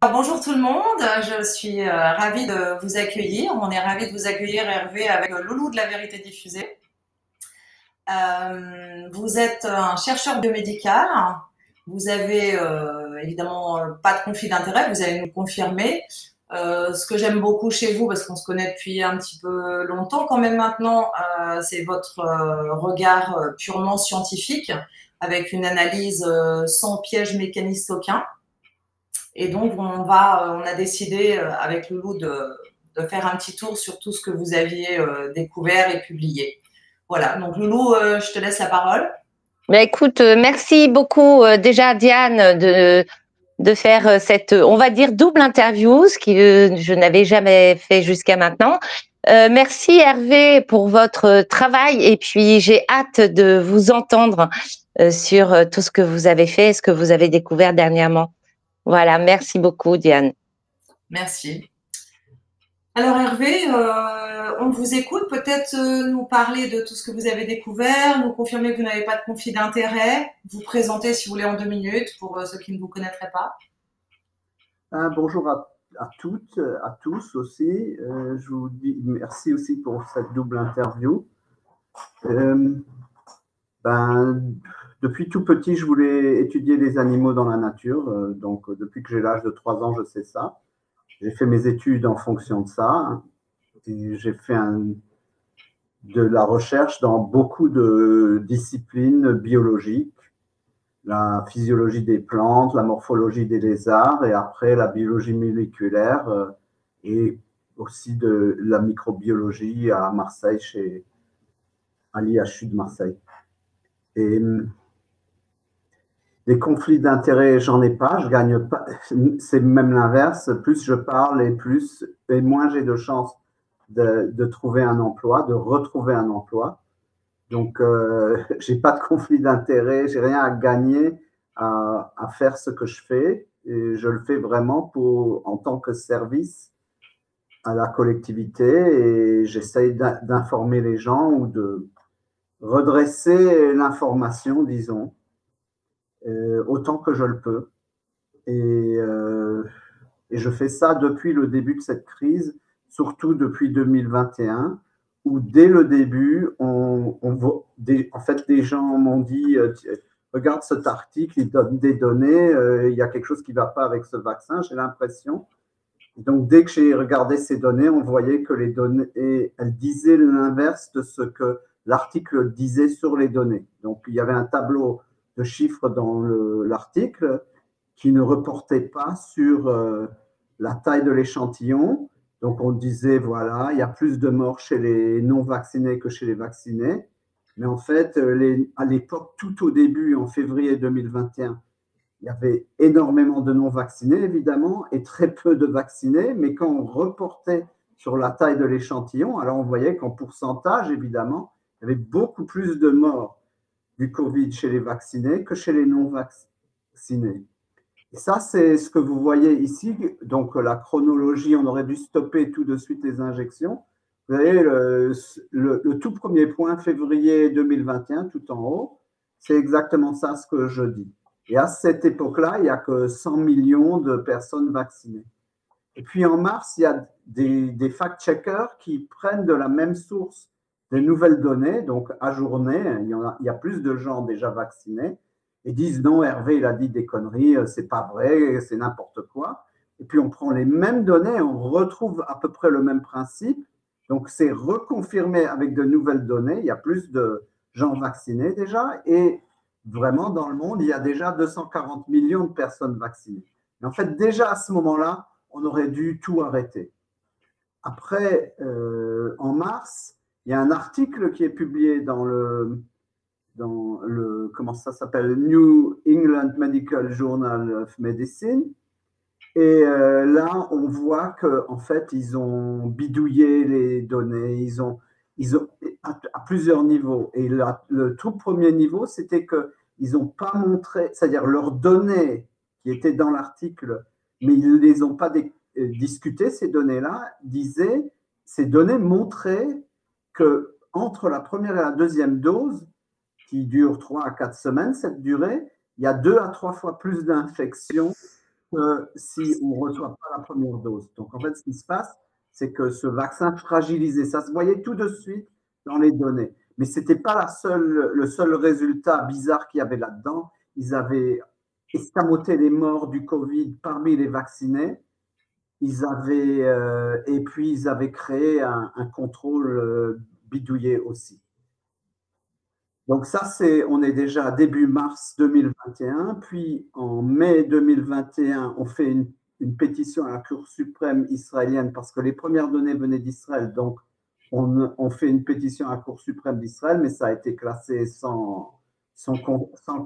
Alors, bonjour tout le monde, je suis ravie de vous accueillir. On est ravis de vous accueillir, Hervé, avec Loulou de la Vérité Diffusée. Vous êtes un chercheur biomédical. Vous avez évidemment pas de conflit d'intérêt, vous allez nous le confirmer. Ce que j'aime beaucoup chez vous, parce qu'on se connaît depuis un petit peu longtemps quand même maintenant, c'est votre regard purement scientifique, avec une analyse sans piège mécaniste aucun. Et donc, on a décidé avec Loulou de faire un petit tour sur tout ce que vous aviez découvert et publié. Voilà, donc Loulou, je te laisse la parole. Écoute, merci beaucoup déjà Diane de faire cette, on va dire, double interview, ce que je n'avais jamais fait jusqu'à maintenant. Merci Hervé pour votre travail et puis j'ai hâte de vous entendre sur tout ce que vous avez fait, ce que vous avez découvert dernièrement. Voilà, merci beaucoup Diane. Merci. Alors Hervé, on vous écoute, peut-être nous parler de tout ce que vous avez découvert, nous confirmer que vous n'avez pas de conflit d'intérêt, vous présenter si vous voulez en 2 minutes pour ceux qui ne vous connaîtraient pas. Bonjour à toutes, à tous aussi. Je vous dis merci aussi pour cette double interview. Depuis tout petit, je voulais étudier les animaux dans la nature. Donc, depuis que j'ai l'âge de 3 ans, je sais ça. J'ai fait mes études en fonction de ça. Et j'ai fait de la recherche dans beaucoup de disciplines biologiques. La physiologie des plantes, la morphologie des lézards et après la biologie moléculaire et aussi de la microbiologie à Marseille, à l'IHU de Marseille. Et des conflits d'intérêts, j'en ai pas, je gagne pas, c'est même l'inverse, plus je parle et moins j'ai de chances de trouver un emploi, de retrouver un emploi. Donc, j'ai pas de conflit d'intérêt, j'ai rien à gagner à faire ce que je fais. Et je le fais vraiment en tant que service à la collectivité et j'essaye d'informer les gens ou de redresser l'information, disons, autant que je le peux. Et je fais ça depuis le début de cette crise, surtout depuis 2021, où dès le début, en fait, des gens m'ont dit regarde cet article, il donne des données, il y a quelque chose qui ne va pas avec ce vaccin, j'ai l'impression. Et donc, dès que j'ai regardé ces données, on voyait que les données, elles disaient l'inverse de ce que l'article disait sur les données. Donc, il y avait un tableau de chiffres dans l'article qui ne reportait pas sur la taille de l'échantillon. Donc, on disait, voilà, il y a plus de morts chez les non-vaccinés que chez les vaccinés. Mais en fait, à l'époque, tout au début, en février 2021, il y avait énormément de non-vaccinés, évidemment, et très peu de vaccinés. Mais quand on reportait sur la taille de l'échantillon, alors on voyait qu'en pourcentage, évidemment, il y avait beaucoup plus de morts du Covid chez les vaccinés que chez les non-vaccinés. Et ça, c'est ce que vous voyez ici. Donc, la chronologie, on aurait dû stopper tout de suite les injections. Vous voyez, le tout premier point, février 2021, tout en haut, c'est exactement ça ce que je dis. Et à cette époque-là, il n'y a que 100 millions de personnes vaccinées. Et puis en mars, il y a des fact-checkers qui prennent de la même source des nouvelles données, donc ajournées, il y a plus de gens déjà vaccinés, et disent non, Hervé, il a dit des conneries, c'est pas vrai, c'est n'importe quoi. Et puis on prend les mêmes données, on retrouve à peu près le même principe, donc c'est reconfirmé avec de nouvelles données, il y a plus de gens vaccinés déjà, et vraiment dans le monde, il y a déjà 240 millions de personnes vaccinées. Mais en fait, déjà à ce moment-là, on aurait dû tout arrêter. Après, en mars, il y a un article qui est publié dans le comment ça s'appelle, New England Medical Journal of Medicine. Et là, on voit qu'en fait, ils ont bidouillé les données, ils ont à plusieurs niveaux. Et le tout premier niveau, c'était qu'ils n'ont pas montré, c'est-à-dire leurs données qui étaient dans l'article, mais ils ne les ont pas discutées, ces données-là, disaient, ces données montraient que entre la première et la deuxième dose, qui dure 3 à 4 semaines, cette durée, il y a 2 à 3 fois plus d'infections que si on ne reçoit pas la première dose. Donc, en fait, ce qui se passe, c'est que ce vaccin fragilisait. Ça se voyait tout de suite dans les données. Mais ce n'était pas le seul résultat bizarre qu'il y avait là-dedans. Ils avaient escamoté les morts du Covid parmi les vaccinés. Et puis, ils avaient créé un contrôle bidouillé aussi. Donc ça, on est déjà début mars 2021. Puis en mai 2021, on fait une pétition à la Cour suprême israélienne parce que les premières données venaient d'Israël. Donc on fait une pétition à la Cour suprême d'Israël, mais ça a été classé sans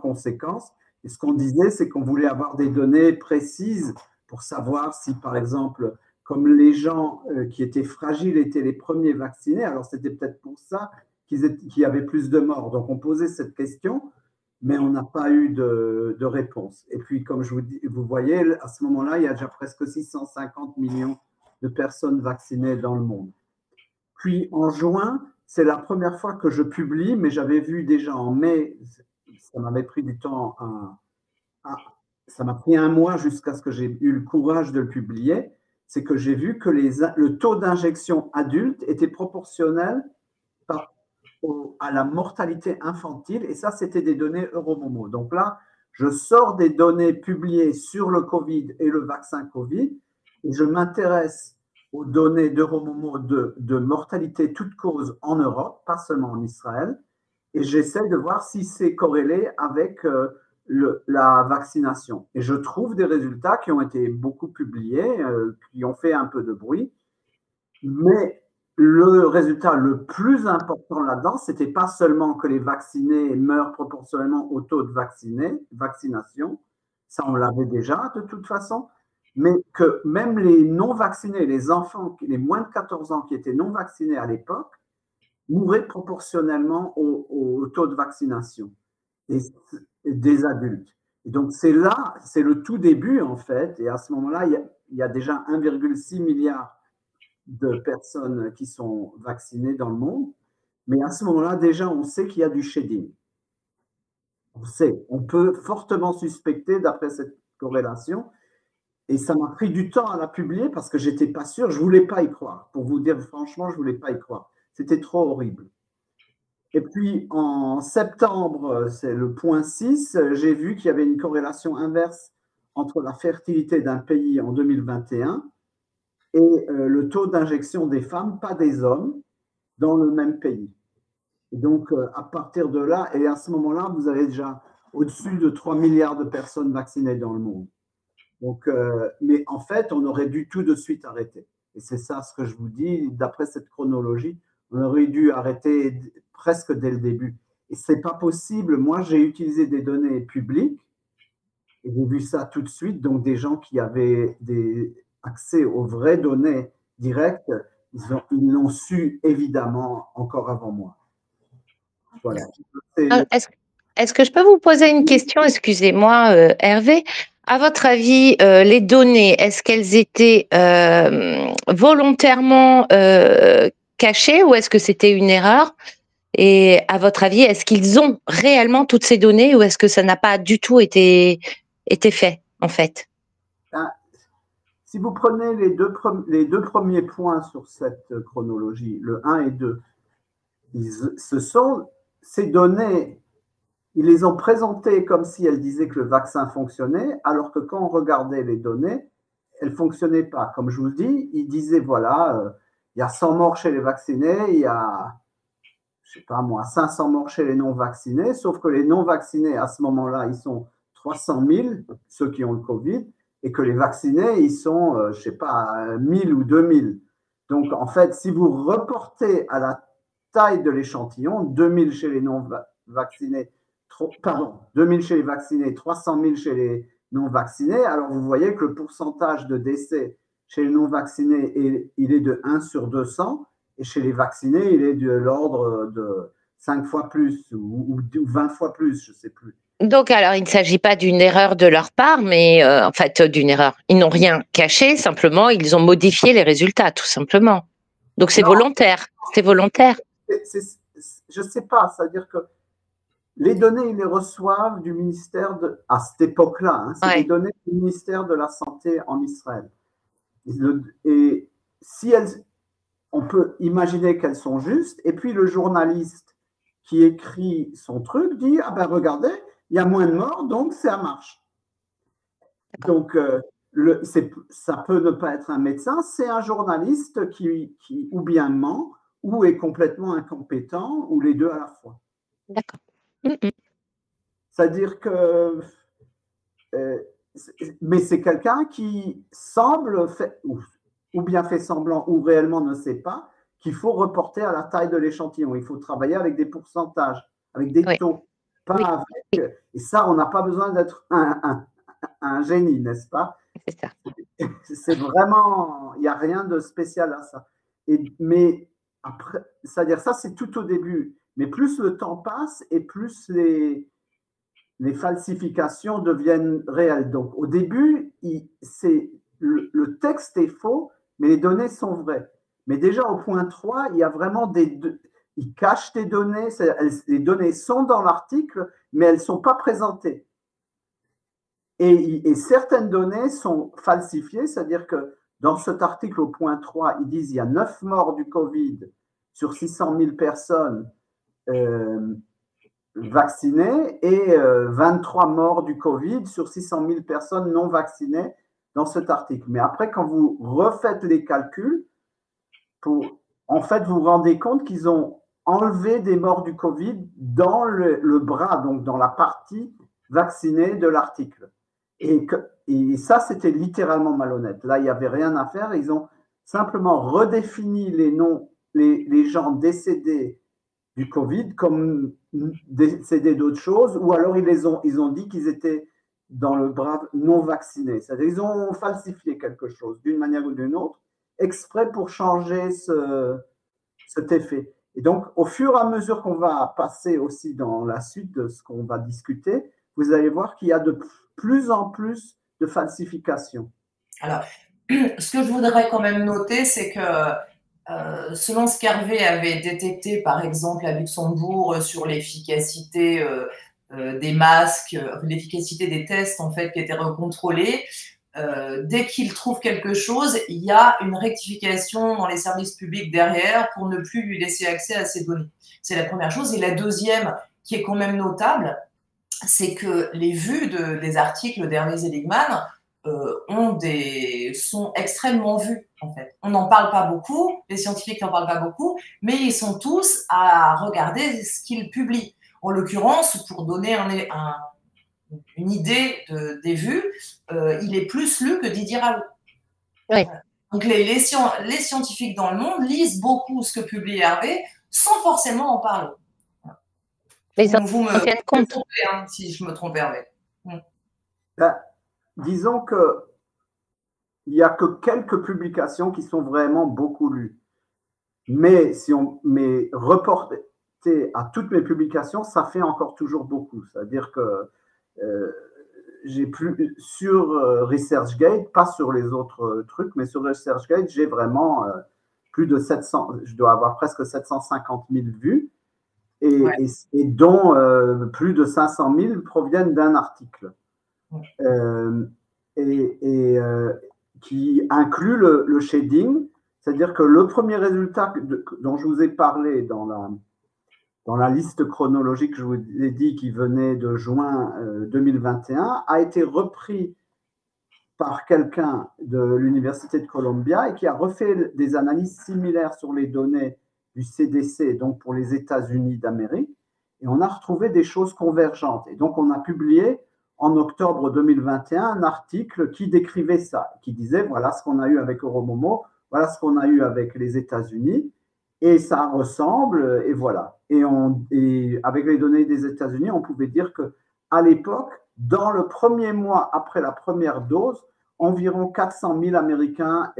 conséquence. Et ce qu'on disait, c'est qu'on voulait avoir des données précises pour savoir si, par exemple, comme les gens qui étaient fragiles étaient les premiers vaccinés, alors c'était peut-être pour ça qu'il y avait plus de morts. Donc on posait cette question, mais on n'a pas eu de réponse. Et puis, comme vous voyez, à ce moment-là, il y a déjà presque 650 millions de personnes vaccinées dans le monde. Puis en juin, c'est la première fois que je publie, mais j'avais vu déjà en mai, ça m'avait pris du temps, ça m'a pris un mois jusqu'à ce que j'ai eu le courage de le publier, c'est que j'ai vu que le taux d'injection adulte était proportionnel à la mortalité infantile, et ça, c'était des données Euromomo. Donc là, je sors des données publiées sur le Covid et le vaccin Covid, et je m'intéresse aux données d'Euromomo de mortalité toute cause en Europe, pas seulement en Israël, et j'essaie de voir si c'est corrélé avec la vaccination. Et je trouve des résultats qui ont été beaucoup publiés, qui ont fait un peu de bruit, mais le résultat le plus important là-dedans, ce n'était pas seulement que les vaccinés meurent proportionnellement au taux de vaccination, ça on l'avait déjà de toute façon, mais que même les non-vaccinés, les enfants, les moins de 14 ans qui étaient non-vaccinés à l'époque, mouraient proportionnellement au taux de vaccination et des adultes. Et donc c'est là, c'est le tout début en fait, et à ce moment-là, il y a déjà 1,6 milliard de personnes qui sont vaccinées dans le monde, mais à ce moment-là, déjà, on sait qu'il y a du shedding. On peut fortement suspecter d'après cette corrélation, et ça m'a pris du temps à la publier parce que j'étais pas sûr, je voulais pas y croire. Pour vous dire franchement, je voulais pas y croire. C'était trop horrible. Et puis en septembre, c'est le point 6, j'ai vu qu'il y avait une corrélation inverse entre la fertilité d'un pays en 2021 et le taux d'injection des femmes, pas des hommes, dans le même pays. Et donc, à partir de là, et à ce moment-là, vous avez déjà au-dessus de 3 milliards de personnes vaccinées dans le monde. Donc, mais en fait, on aurait dû tout de suite arrêter. Et c'est ça ce que je vous dis, d'après cette chronologie, on aurait dû arrêter presque dès le début. Et ce n'est pas possible. Moi, j'ai utilisé des données publiques, et j'ai vu ça tout de suite, donc des gens qui avaient accès aux vraies données directes, ils l'ont su évidemment encore avant moi. Voilà. Est-ce que je peux vous poser une question? Excusez-moi, Hervé. À votre avis, les données, est-ce qu'elles étaient volontairement cachées ou est-ce que c'était une erreur? Et à votre avis, est-ce qu'ils ont réellement toutes ces données ou est-ce que ça n'a pas du tout été fait, en fait? Si vous prenez les deux premiers points sur cette chronologie, le 1 et 2, ces données, ils les ont présentées comme si elles disaient que le vaccin fonctionnait, alors que quand on regardait les données, elles ne fonctionnaient pas. Comme je vous dis, ils disaient, voilà, il y a 100 morts chez les vaccinés, il y a, je ne sais pas moi, 500 morts chez les non-vaccinés, sauf que les non-vaccinés, à ce moment-là, ils sont 300 000, ceux qui ont le Covid, et que les vaccinés, ils sont, je ne sais pas, 1000 ou 2000. Donc, en fait, si vous reportez à la taille de l'échantillon, 2000 chez les non-vaccinés, 2000 chez les vaccinés, 300 000 chez les non-vaccinés, alors vous voyez que le pourcentage de décès chez les non-vaccinés, il est de 1 sur 200, et chez les vaccinés, il est de l'ordre de 5 fois plus ou 20 fois plus, je ne sais plus. Donc, alors, il ne s'agit pas d'une erreur de leur part, mais en fait, d'une erreur. Ils n'ont rien caché, simplement, ils ont modifié les résultats, tout simplement. Donc, c'est volontaire. C'est volontaire. Je ne sais pas, c'est-à-dire que les données, ils les reçoivent du ministère à cette époque-là, hein, c'est Ouais. les données du ministère de la Santé en Israël. Et si on peut imaginer qu'elles sont justes, et puis le journaliste qui écrit son truc dit, ah ben regardez, il y a moins de morts, donc ça marche. Donc, ça peut ne pas être un médecin, c'est un journaliste qui ou bien ment, ou est complètement incompétent, ou les deux à la fois. D'accord. C'est-à-dire que, mais c'est quelqu'un qui semble, ou bien fait semblant, ou réellement ne sait pas, qu'il faut reporter à la taille de l'échantillon. Il faut travailler avec des pourcentages, avec des taux, pas avec. Et ça, on n'a pas besoin d'être un génie, n'est-ce pas? C'est ça. C'est vraiment, il n'y a rien de spécial à ça. Mais après, c'est-à-dire ça, c'est tout au début. Mais plus le temps passe et plus les falsifications deviennent réelles. Donc, au début, le texte est faux, mais les données sont vraies. Mais déjà, au point 3, il y a vraiment ils cachent des données. Les données sont dans l'article, mais elles ne sont pas présentées. Et certaines données sont falsifiées, c'est-à-dire que dans cet article au point 3, ils disent qu'il y a 9 morts du Covid sur 600 000 personnes vaccinées et 23 morts du Covid sur 600 000 personnes non vaccinées dans cet article. Mais après, quand vous refaites les calculs, en fait, vous vous rendez compte qu'ils ont enlevé des morts du Covid dans le bras, donc dans la partie vaccinée de l'article. Et ça, c'était littéralement malhonnête. Là, il n'y avait rien à faire. Ils ont simplement redéfini les gens décédés du Covid comme décédés d'autres choses, ou alors ils ont dit qu'ils étaient dans le bras non vacciné. C'est-à-dire qu'ils ont falsifié quelque chose d'une manière ou d'une autre, exprès pour changer cet effet. Et donc, au fur et à mesure qu'on va passer aussi dans la suite de ce qu'on va discuter, vous allez voir qu'il y a de plus en plus de falsifications. Alors, ce que je voudrais quand même noter, c'est que selon ce qu'Hervé avait détecté, par exemple, à Luxembourg, sur l'efficacité des masques, l'efficacité des tests, en fait, qui étaient recontrôlés, dès qu'il trouve quelque chose, il y a une rectification dans les services publics derrière pour ne plus lui laisser accès à ces données. C'est la première chose. Et la deuxième, qui est quand même notable, c'est que les vues des articles d'Hervé Seligman sont extrêmement vus, en fait. On n'en parle pas beaucoup, les scientifiques n'en parlent pas beaucoup, mais ils sont tous à regarder ce qu'ils publient. En l'occurrence, pour donner une idée des vues, il est plus lu que Didier Raoult. Oui. Donc les scientifiques dans le monde lisent beaucoup ce que publie Hervé sans forcément en parler. Mais vous me tiennent compte. Hein, si je me trompe, Hervé. Disons que il n'y a que quelques publications qui sont vraiment beaucoup lues. Mais si on reporté à toutes mes publications, ça fait encore toujours beaucoup. C'est-à-dire que j'ai plus sur ResearchGate, pas sur les autres trucs, mais sur ResearchGate, j'ai vraiment plus de 700, je dois avoir presque 750 000 vues, et dont plus de 500 000 proviennent d'un article. Qui inclut le shading, c'est-à-dire que le premier résultat dont je vous ai parlé dans la liste chronologique, je vous ai dit, qui venait de juin 2021, a été repris par quelqu'un de l'Université de Columbia et qui a refait des analyses similaires sur les données du CDC, donc pour les États-Unis d'Amérique, et on a retrouvé des choses convergentes. Et donc, on a publié en octobre 2021 un article qui décrivait ça, qui disait voilà ce qu'on a eu avec Euromomo, voilà ce qu'on a eu avec les États-Unis, et ça ressemble, et voilà. Et avec les données des États-Unis, on pouvait dire qu'à l'époque, dans le premier mois après la première dose, environ 400 000 Américains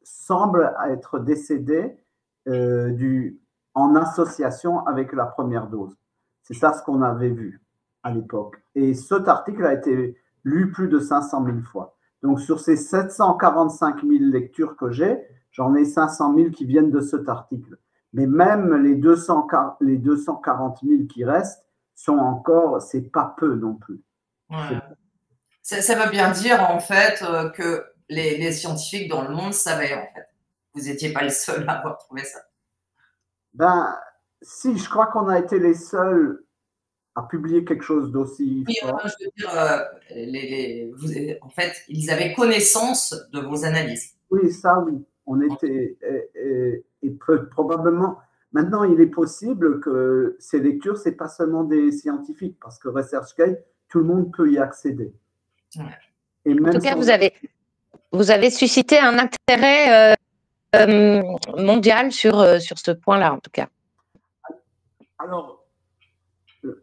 semblent être décédés en association avec la première dose. C'est ça ce qu'on avait vu à l'époque. Et cet article a été lu plus de 500 000 fois. Donc, sur ces 745 000 lectures que j'ai, j'en ai 500 000 qui viennent de cet article. Mais même les 240 000 qui restent sont encore, c'est pas peu non plus. Ouais. Ça veut bien dire en fait que les scientifiques dans le monde savaient en fait. Vous n'étiez pas les seuls à avoir trouvé ça. Ben, si, je crois qu'on a été les seuls à publier quelque chose d'aussi Oui, fort. je veux dire, en fait, ils avaient connaissance de vos analyses. Oui, ça, oui. On était, et probablement, maintenant, il est possible que ces lectures, c'est pas seulement des scientifiques, parce que ResearchGate, tout le monde peut y accéder. Ouais. Et même En tout cas, vous avez suscité un intérêt mondial sur ce point-là, en tout cas. Alors, le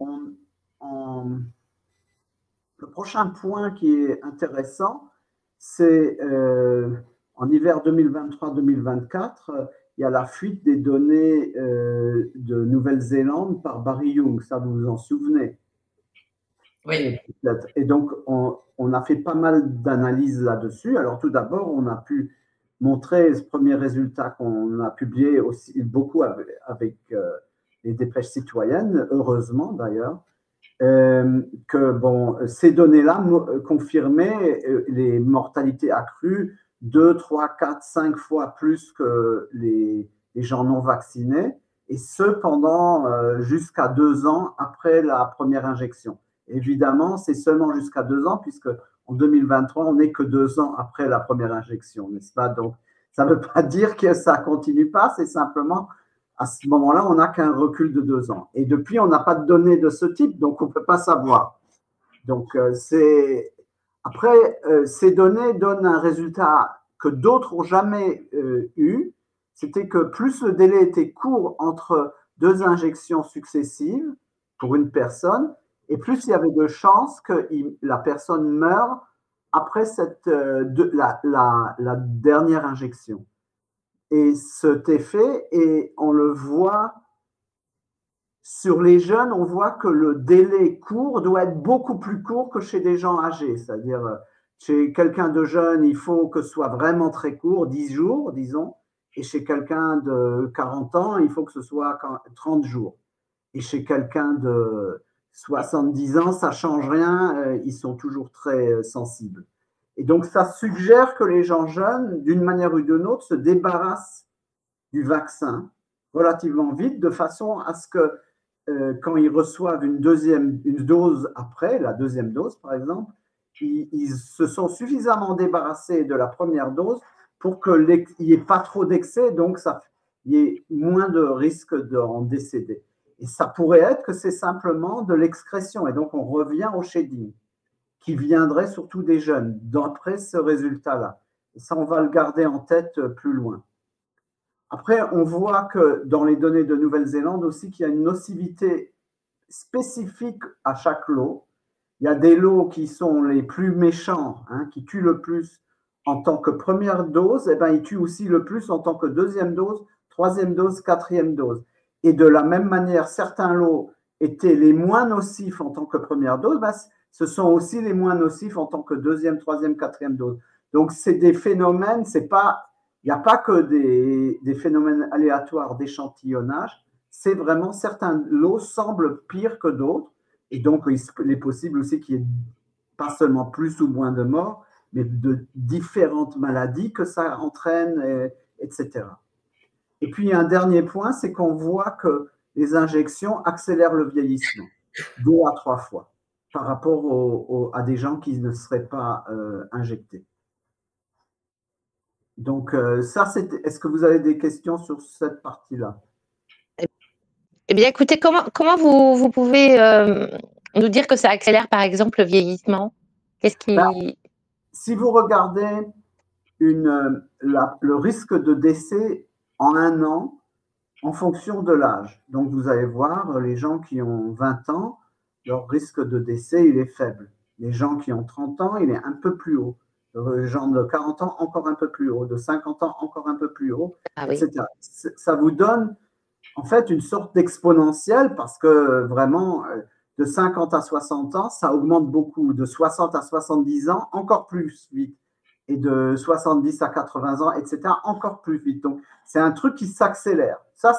prochain point qui est intéressant, c'est en hiver 2023-2024, il y a la fuite des données de Nouvelle-Zélande par Barry Young, ça vous vous en souvenez? Oui. Et donc, on a fait pas mal d'analyses là-dessus. Alors, tout d'abord, on a pu montrer ce premier résultat qu'on a publié aussi beaucoup avec les dépêches citoyennes, heureusement d'ailleurs, que bon, ces données-là confirmaient les mortalités accrues 2, 3, 4, 5 fois plus que les gens non vaccinés, et ce pendant jusqu'à 2 ans après la première injection. Évidemment, c'est seulement jusqu'à 2 ans, puisque en 2023, on n'est que 2 ans après la première injection, n'est-ce pas? Donc, ça ne veut pas dire que ça ne continue pas, c'est simplement à ce moment-là, on n'a qu'un recul de 2 ans. Et depuis, on n'a pas de données de ce type, donc on ne peut pas savoir. Donc, après, ces données donnent un résultat que d'autres n'ont jamais eu. C'était que plus le délai était court entre 2 injections successives pour une personne, et plus il y avait de chances que la personne meure après la dernière injection. Et cet effet, et on le voit sur les jeunes, on voit que le délai court doit être beaucoup plus court que chez des gens âgés. C'est-à-dire, chez quelqu'un de jeune, il faut que ce soit vraiment très court, 10 jours, disons, et chez quelqu'un de 40 ans, il faut que ce soit 30 jours. Et chez quelqu'un de 70 ans, ça ne change rien, ils sont toujours très sensibles. Et donc, ça suggère que les gens jeunes, d'une manière ou d'une autre, se débarrassent du vaccin relativement vite, de façon à ce que quand ils reçoivent une dose après, la deuxième dose par exemple, ils se sont suffisamment débarrassés de la première dose pour qu'il n'y ait pas trop d'excès, donc il y ait moins de risque d'en décéder. Et ça pourrait être que c'est simplement de l'excrétion, et donc on revient au shedding, qui viendrait surtout des jeunes, d'après ce résultat-là. Et ça, on va le garder en tête plus loin. Après, on voit que dans les données de Nouvelle-Zélande aussi, qu'il y a une nocivité spécifique à chaque lot. Il y a des lots qui sont les plus méchants, hein, qui tuent le plus en tant que première dose, et ben, ils tuent aussi le plus en tant que deuxième dose, troisième dose, quatrième dose. Et de la même manière, certains lots étaient les moins nocifs en tant que première dose, ben, ce sont aussi les moins nocifs en tant que deuxième, troisième, quatrième dose. Donc, c'est des phénomènes, c'est pas... Il n'y a pas que des phénomènes aléatoires d'échantillonnage, c'est vraiment certains lots semblent pires que d'autres, et donc il est possible aussi qu'il y ait pas seulement plus ou moins de morts, mais de différentes maladies que ça entraîne, etc. Et puis un dernier point, c'est qu'on voit que les injections accélèrent le vieillissement 2 à 3 fois par rapport à des gens qui ne seraient pas injectés. Donc, est-ce que vous avez des questions sur cette partie-là? Eh bien, écoutez, comment vous pouvez nous dire que ça accélère, par exemple, le vieillissement? Qu'est-ce qui... Si vous regardez le risque de décès en 1 an, en fonction de l'âge, donc vous allez voir, les gens qui ont 20 ans, leur risque de décès, il est faible. Les gens qui ont 30 ans, il est un peu plus haut. Les gens de 40 ans, encore un peu plus haut. De 50 ans, encore un peu plus haut, etc. Oui. Ça vous donne, en fait, une sorte d'exponentielle parce que vraiment, de 50 à 60 ans, ça augmente beaucoup. De 60 à 70 ans, encore plus vite. Et de 70 à 80 ans, etc., encore plus vite. Donc, c'est un truc qui s'accélère. Ça,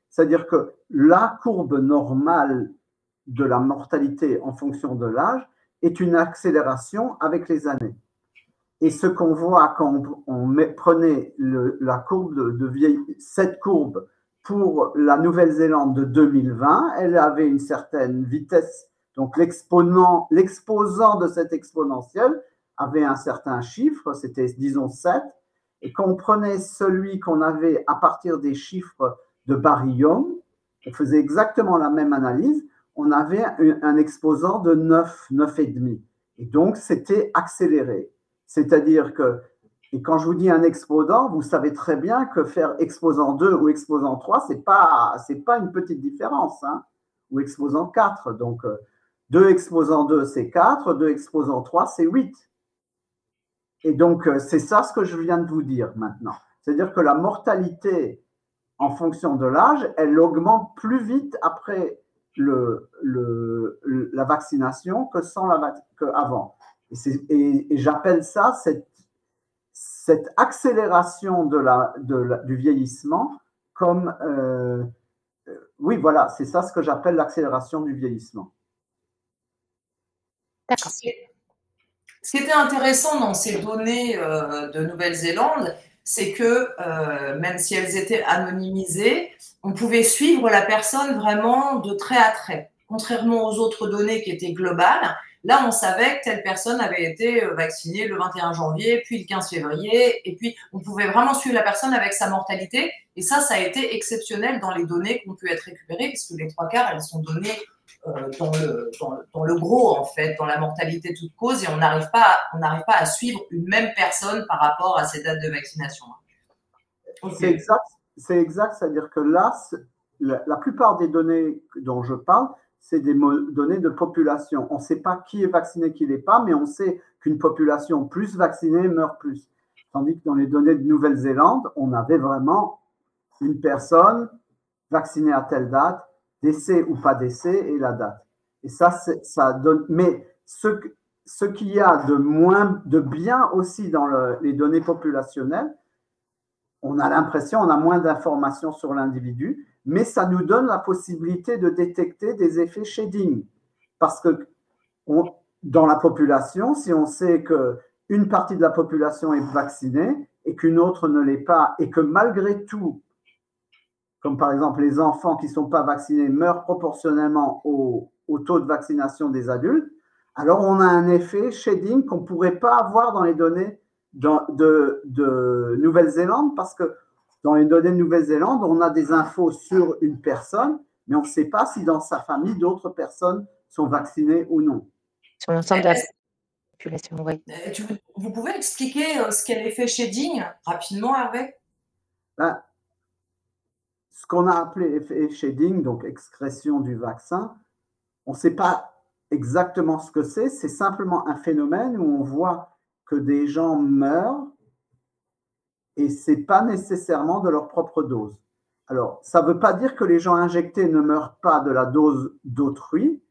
c'est-à-dire que la courbe normale de la mortalité en fonction de l'âge est une accélération avec les années. Et ce qu'on voit quand on prenait la courbe cette courbe pour la Nouvelle-Zélande de 2020, elle avait une certaine vitesse. Donc, l'exposant de cette exponentielle avait un certain chiffre, c'était, disons, 7. Et quand on prenait celui qu'on avait à partir des chiffres de Barry Young, on faisait exactement la même analyse, on avait un exposant de 9, 9,5. Et donc, c'était accéléré. C'est-à-dire que, et quand je vous dis un exposant, vous savez très bien que faire exposant 2 ou exposant 3, c'est pas une petite différence, hein, ou exposant 4. Donc, 2 exposant 2, c'est 4, 2 exposant 3, c'est 8. Et donc, c'est ça ce que je viens de vous dire maintenant. C'est-à-dire que la mortalité, en fonction de l'âge, elle augmente plus vite après la vaccination qu'avant. Et j'appelle ça cette accélération du vieillissement comme… oui, voilà, c'est ça ce que j'appelle l'accélération du vieillissement. D'accord. Ce qui était intéressant dans ces données de Nouvelle-Zélande, c'est que même si elles étaient anonymisées, on pouvait suivre la personne vraiment de trait à trait. Contrairement aux autres données qui étaient globales, là, on savait que telle personne avait été vaccinée le 21 janvier, puis le 15 février, et puis on pouvait vraiment suivre la personne avec sa mortalité. Et ça a été exceptionnel dans les données qui ont pu être récupérées, puisque les 3/4, elles sont données dans le gros, en fait, dans la mortalité toute cause, et on n'arrive pas à suivre une même personne par rapport à ses dates de vaccination. Okay. C'est exact, c'est-à-dire que là, la plupart des données dont je parle, c'est des données de population. On ne sait pas qui est vacciné, qui ne l'est pas, mais on sait qu'une population plus vaccinée meurt plus. Tandis que dans les données de Nouvelle-Zélande, on avait vraiment une personne vaccinée à telle date, décès ou pas décès, et la date. Et ça donne… Mais ce qu'il y a de bien aussi dans les données populationnelles, on a l'impression, on a moins d'informations sur l'individu, mais ça nous donne la possibilité de détecter des effets shading. Parce que dans la population, si on sait qu'une partie de la population est vaccinée et qu'une autre ne l'est pas, et que malgré tout, comme par exemple les enfants qui ne sont pas vaccinés meurent proportionnellement au taux de vaccination des adultes, alors on a un effet shading qu'on ne pourrait pas avoir dans les données de Nouvelle-Zélande, parce que dans les données de Nouvelle-Zélande, on a des infos sur une personne, mais on ne sait pas si dans sa famille, d'autres personnes sont vaccinées ou non. Sur l'ensemble de la population, oui. Vous pouvez expliquer ce qu'est l'effet shading rapidement, Hervé? Ce qu'on a appelé effet shading, donc excrétion du vaccin, on ne sait pas exactement ce que c'est simplement un phénomène où on voit que des gens meurent et ce n'est pas nécessairement de leur propre dose. Alors, ça ne veut pas dire que les gens injectés ne meurent pas de la dose d'autrui,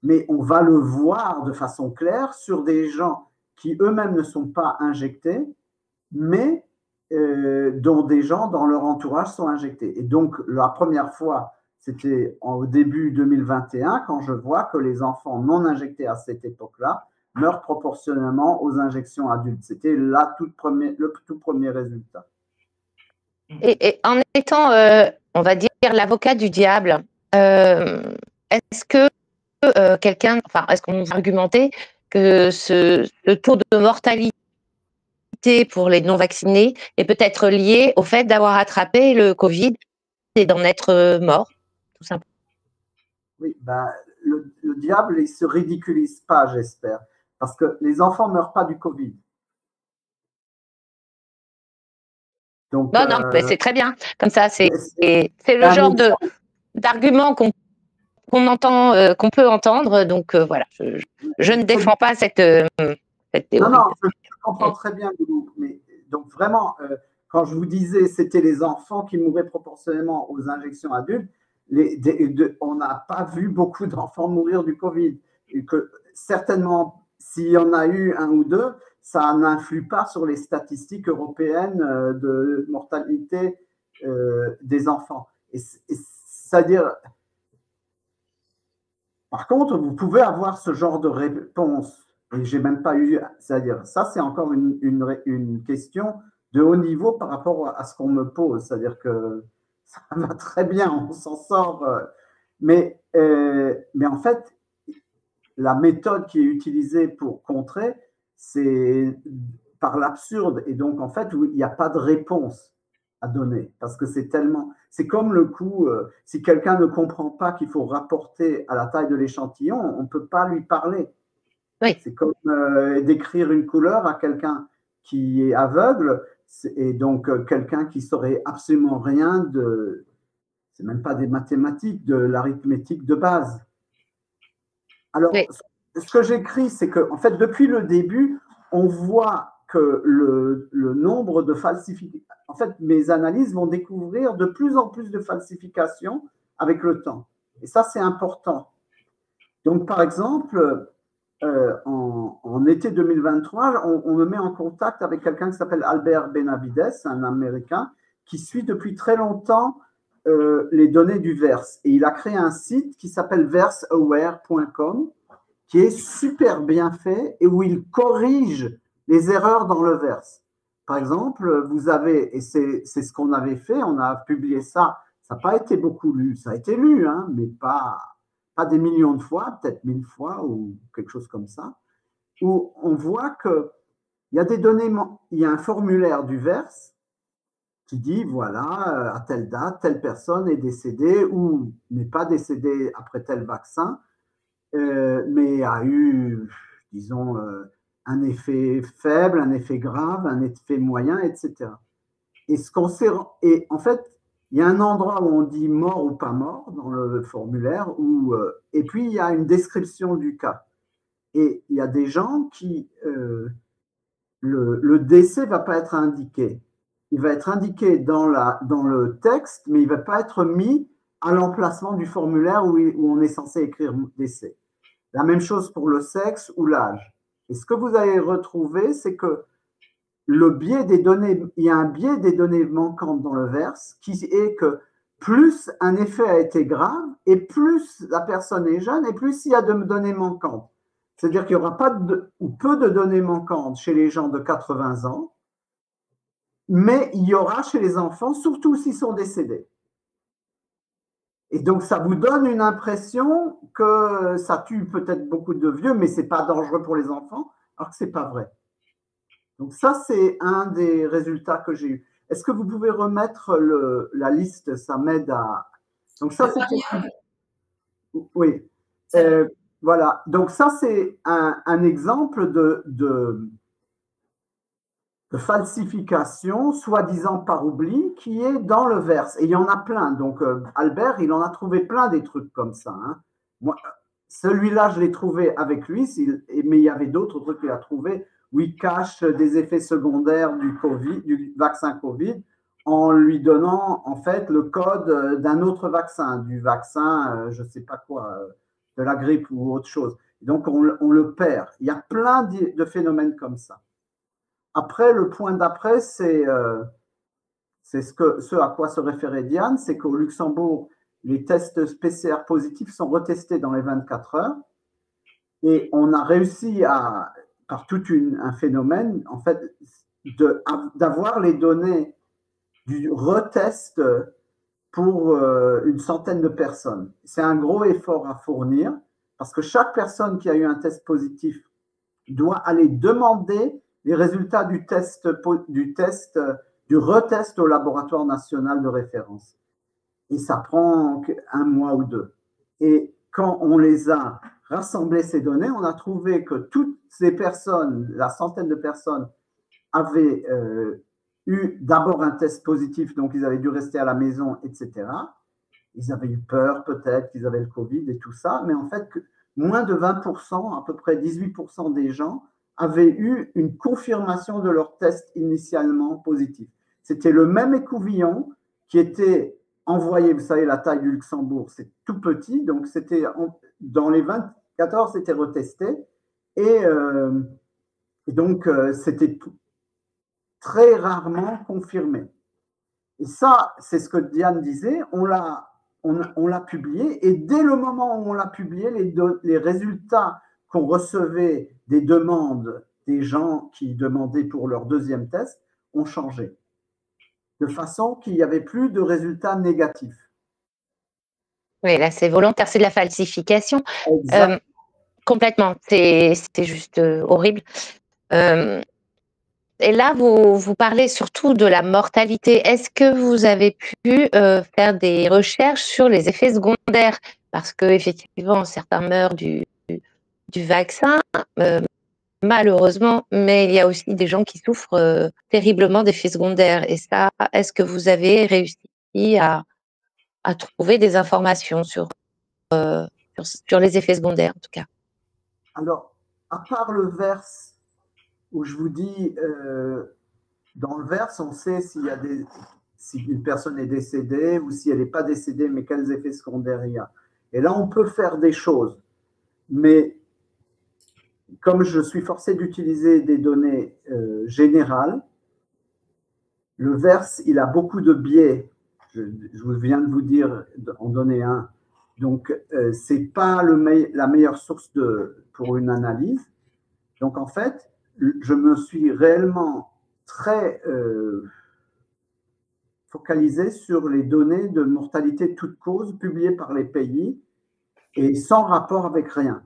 mais on va le voir de façon claire sur des gens qui eux-mêmes ne sont pas injectés, mais dont des gens dans leur entourage sont injectés. Et donc, la première fois, c'était au début 2021, quand je vois que les enfants non injectés à cette époque-là meurent proportionnellement aux injections adultes. C'était le tout premier résultat. Et en étant, on va dire, l'avocat du diable, est-ce que est-ce qu'on va argumenter que ce taux de mortalité pour les non-vaccinés est peut-être lié au fait d'avoir attrapé le Covid et d'en être mort, tout simplement? Oui, le diable, il ne se ridiculise pas, j'espère, parce que les enfants ne meurent pas du Covid. Donc, non, mais c'est très bien. Comme ça, c'est le genre d'argument qu'on entend, qu'on peut entendre. Donc voilà, je ne défends pas cette théorie. Non, je comprends très bien. Mais donc vraiment, quand je vous disais c'était les enfants qui mouraient proportionnellement aux injections adultes, on n'a pas vu beaucoup d'enfants mourir du Covid. Et que certainement, s'il y en a eu un ou deux, ça n'influe pas sur les statistiques européennes de mortalité des enfants. C'est-à-dire, Par contre, vous pouvez avoir ce genre de réponse, et j'ai même pas eu, c'est-à-dire, ça c'est encore une question de haut niveau par rapport à ce qu'on me pose, c'est-à-dire que ça va très bien, on s'en sort, mais en fait, la méthode qui est utilisée pour contrer, c'est par l'absurde, et donc en fait, il n'y a pas de réponse à donner, parce que c'est tellement, c'est comme le coup, si quelqu'un ne comprend pas qu'il faut rapporter à la taille de l'échantillon, on ne peut pas lui parler. Oui. C'est comme décrire une couleur à quelqu'un qui est aveugle, et donc quelqu'un qui saurait absolument rien de, c'est même pas des mathématiques, de l'arithmétique de base. Alors, Oui. ce que j'écris, c'est que, en fait, depuis le début, on voit que le nombre de falsifications, en fait, mes analyses vont découvrir de plus en plus de falsifications avec le temps. Et ça, c'est important. Donc, par exemple, en été 2023, on me met en contact avec quelqu'un qui s'appelle Albert Benavides, un Américain, qui suit depuis très longtemps les données du VERSE. Et il a créé un site qui s'appelle verseaware.com, qui est super bien fait et où il corrige les erreurs dans le VERSE. Par exemple, vous avez, et c'est ce qu'on avait fait, on a publié ça, ça n'a pas été beaucoup lu, ça a été lu, hein, mais pas des millions de fois, peut-être 1000 fois ou quelque chose comme ça, où on voit qu'il y a des données, il y a un formulaire du VERSE qui dit, voilà, à telle date, telle personne est décédée ou n'est pas décédée après tel vaccin, mais a eu, disons, un effet faible, un effet grave, un effet moyen, etc. Et en fait, il y a un endroit où on dit mort ou pas mort dans le formulaire, et puis il y a une description du cas. Et il y a des gens qui, le décès ne va pas être indiqué. Il va être indiqué dans le texte, mais il ne va pas être mis à l'emplacement du formulaire où on est censé écrire décès. La même chose pour le sexe ou l'âge. Et ce que vous allez retrouver, c'est que le biais des données, il y a un biais des données manquantes dans le VERSE qui est que plus un effet a été grave et plus la personne est jeune et plus il y a de données manquantes. C'est-à-dire qu'il n'y aura pas ou peu de données manquantes chez les gens de 80 ans, mais il y aura chez les enfants, surtout s'ils sont décédés. Et donc, ça vous donne une impression que ça tue peut-être beaucoup de vieux, mais ce n'est pas dangereux pour les enfants, alors que ce n'est pas vrai. Donc, ça, c'est un des résultats que j'ai eu. Est-ce que vous pouvez remettre la liste? Ça m'aide à… Donc, ça, c'était… Oui. Voilà. Donc, ça, c'est un exemple de falsification, soi-disant par oubli, qui est dans le VERSE. Et il y en a plein. Donc, Albert, il en a trouvé plein des trucs comme ça. Hein. Moi, celui-là, je l'ai trouvé avec lui, mais il y avait d'autres trucs qu'il a trouvé où il cache des effets secondaires du vaccin Covid, en lui donnant, en fait, le code d'un autre vaccin, du vaccin, je ne sais pas quoi, de la grippe ou autre chose. Donc, on le perd. Il y a plein de phénomènes comme ça. Après, le point d'après, c'est ce à quoi se référait Diane, c'est qu'au Luxembourg, les tests PCR positifs sont retestés dans les 24 heures et on a réussi par tout un phénomène, en fait, d'avoir les données du retest pour une centaine de personnes. C'est un gros effort à fournir parce que chaque personne qui a eu un test positif doit aller demander les résultats du retest au laboratoire national de référence. Et ça prend 1 mois ou 2. Et quand on les a rassemblés, ces données, on a trouvé que toutes ces personnes, la centaine de personnes, avaient eu d'abord un test positif, donc ils avaient dû rester à la maison, etc. Ils avaient eu peur peut-être qu'ils avaient le Covid et tout ça, mais en fait, moins de 20%, à peu près 18% des gens avaient eu une confirmation de leur test initialement positif. C'était le même écouvillon qui était envoyé, vous savez, la taille du Luxembourg, c'est tout petit, donc c'était dans les 24 c'était retesté, et donc c'était très rarement confirmé. Et ça, c'est ce que Diane disait, on l'a on l'a publié, et dès le moment où on l'a publié, les résultats qu'on recevait des demandes des gens qui demandaient pour leur deuxième test ont changé, de façon qu'il n'y avait plus de résultats négatifs. Oui, là, c'est volontaire, c'est de la falsification. Complètement, c'est juste horrible. Et là, vous parlez surtout de la mortalité. Est-ce que vous avez pu faire des recherches sur les effets secondaires? Parce que effectivement, certains meurent du vaccin, malheureusement, mais il y a aussi des gens qui souffrent terriblement d'effets secondaires. Et ça, est-ce que vous avez réussi à trouver des informations sur les effets secondaires, en tout cas? Alors, à part le VERS, où je vous dis, dans le VERS, on sait si une personne est décédée ou si elle n'est pas décédée, mais quels effets secondaires il y a. Et là, on peut faire des choses. Mais comme je suis forcé d'utiliser des données générales, le VERS, il a beaucoup de biais. Je viens de vous dire, en donner un. Donc, ce n'est pas la meilleure source pour une analyse. Donc, en fait, je me suis réellement très focalisé sur les données de mortalité toute cause publiées par les pays et sans rapport avec rien,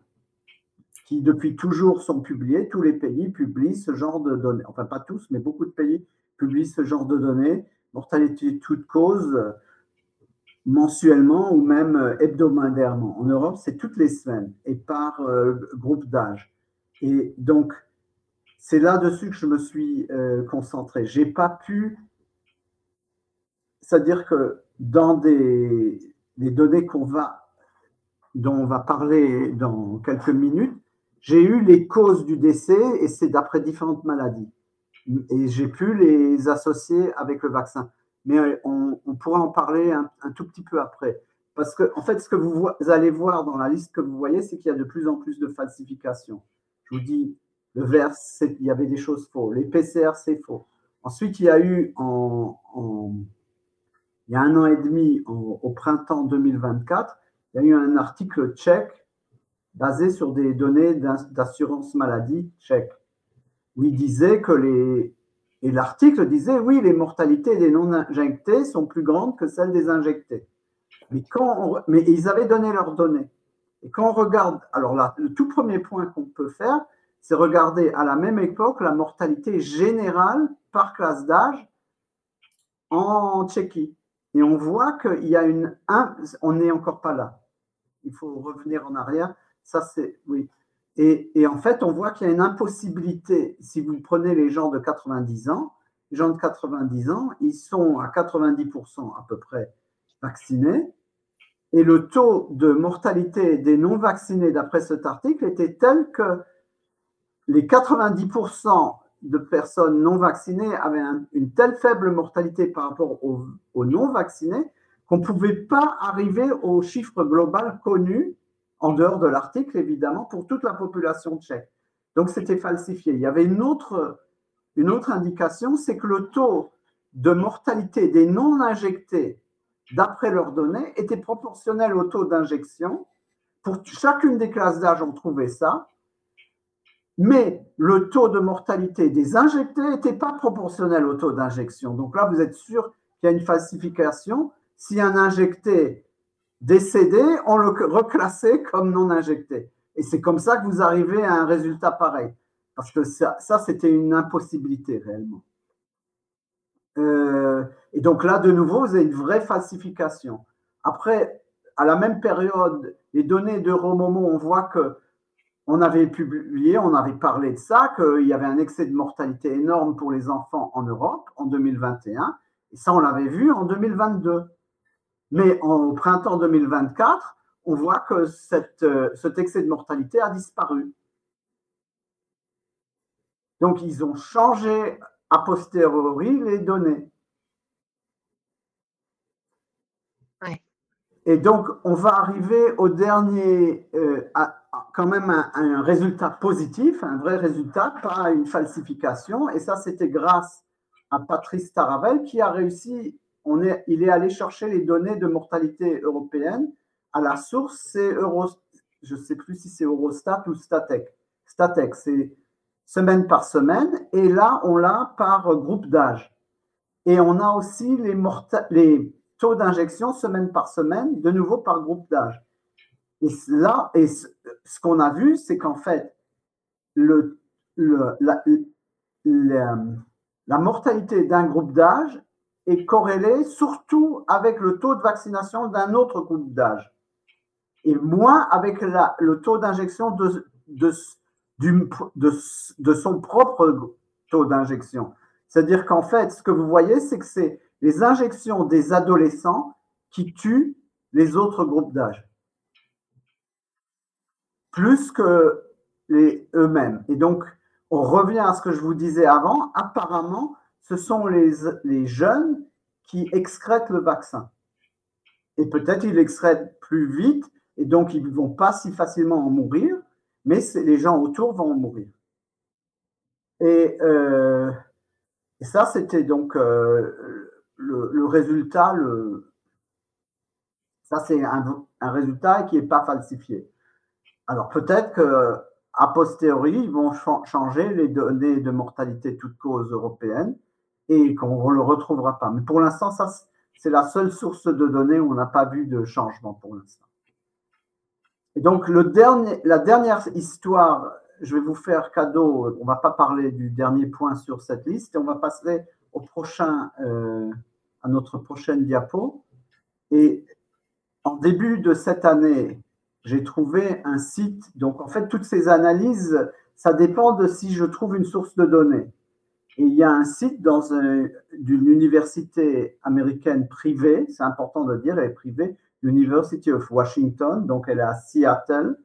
qui depuis toujours sont publiées. Tous les pays publient ce genre de données. Enfin, pas tous, mais beaucoup de pays publient ce genre de données, mortalité toute cause, mensuellement ou même hebdomadairement. En Europe, c'est toutes les semaines et par groupe d'âge. Et donc, c'est là-dessus que je me suis concentré. J'ai pas pu, c'est-à-dire que dans les données dont on va parler dans quelques minutes, j'ai eu les causes du décès et c'est d'après différentes maladies. Et j'ai pu les associer avec le vaccin. Mais on pourra en parler un tout petit peu après. Parce que, en fait, ce que vous allez voir dans la liste que vous voyez, c'est qu'il y a de plus en plus de falsifications. Je vous dis, le VERS, il y avait des choses fausses. Les PCR, c'est faux. Ensuite, il y a eu, il y a 1 an et demi, au printemps 2024, il y a eu un article tchèque basé sur des données d'assurance maladie tchèque, où il disait et l'article disait, oui, les mortalités des non-injectés sont plus grandes que celles des injectés. Mais ils avaient donné leurs données. Et quand on regarde, alors là, le tout premier point qu'on peut faire, c'est regarder à la même époque la mortalité générale par classe d'âge en Tchéquie. Et on voit qu'il y a on n'est encore pas là. Il faut revenir en arrière. Ça, c'est, oui. Et en fait, on voit qu'il y a une impossibilité. Si vous prenez les gens de 90 ans, les gens de 90 ans, ils sont à 90% à peu près vaccinés. Et le taux de mortalité des non-vaccinés, d'après cet article, était tel que les 90% de personnes non vaccinées avaient une telle faible mortalité par rapport aux non vaccinés qu'on ne pouvait pas arriver au chiffre global connu, en dehors de l'article évidemment, pour toute la population tchèque. Donc c'était falsifié. Il y avait une autre indication, c'est que le taux de mortalité des non injectés, d'après leurs données, était proportionnel au taux d'injection. Pour chacune des classes d'âge, on trouvait ça. Mais le taux de mortalité des injectés n'était pas proportionnel au taux d'injection. Donc là, vous êtes sûr qu'il y a une falsification. Si un injecté décédé, on le reclassait comme non injecté. Et c'est comme ça que vous arrivez à un résultat pareil. Parce que ça c'était une impossibilité réellement. Et donc là, de nouveau, vous avez une vraie falsification. Après, à la même période, les données d'Euromomo, on voit que on avait publié, on avait parlé de ça, qu'il y avait un excès de mortalité énorme pour les enfants en Europe en 2021. Et ça, on l'avait vu en 2022. Mais au printemps 2024, on voit que cet excès de mortalité a disparu. Donc, ils ont changé a posteriori les données. Ouais. Et donc, on va arriver au dernier, quand même un résultat positif, un vrai résultat, pas une falsification. Et ça, c'était grâce à Patrice Taravel qui a réussi il est allé chercher les données de mortalité européenne. À la source, c'est je ne sais plus si c'est Eurostat ou Statec. Statec, c'est semaine par semaine. Et là, on l'a par groupe d'âge. Et on a aussi les taux d'injection semaine par semaine, de nouveau par groupe d'âge. Et là, ce qu'on a vu, c'est qu'en fait, la mortalité d'un groupe d'âge est corrélée surtout avec le taux de vaccination d'un autre groupe d'âge et moins avec le taux d'injection de son propre taux d'injection. C'est-à-dire qu'en fait, ce que vous voyez, c'est que c'est les injections des adolescents qui tuent les autres groupes d'âge, plus que eux-mêmes. Et donc, on revient à ce que je vous disais avant. Apparemment, ce sont les jeunes qui excrètent le vaccin. Et peut-être ils l'excrètent plus vite, et donc ils ne vont pas si facilement en mourir, mais les gens autour vont en mourir. Et ça, c'était donc le résultat. Ça, c'est un résultat qui n'est pas falsifié. Alors, peut-être qu'a posteriori, ils vont changer les données de mortalité toute cause européenne et qu'on ne le retrouvera pas. Mais pour l'instant, ça, c'est la seule source de données où on n'a pas vu de changement pour l'instant. Et donc, la dernière histoire, je vais vous faire cadeau, on ne va pas parler du dernier point sur cette liste, et on va passer à notre prochaine diapo. Et en début de cette année, j'ai trouvé un site. Donc, en fait, toutes ces analyses, ça dépend de si je trouve une source de données. Et il y a un site d'une université américaine privée, c'est important de dire, elle est privée, University of Washington, donc elle est à Seattle.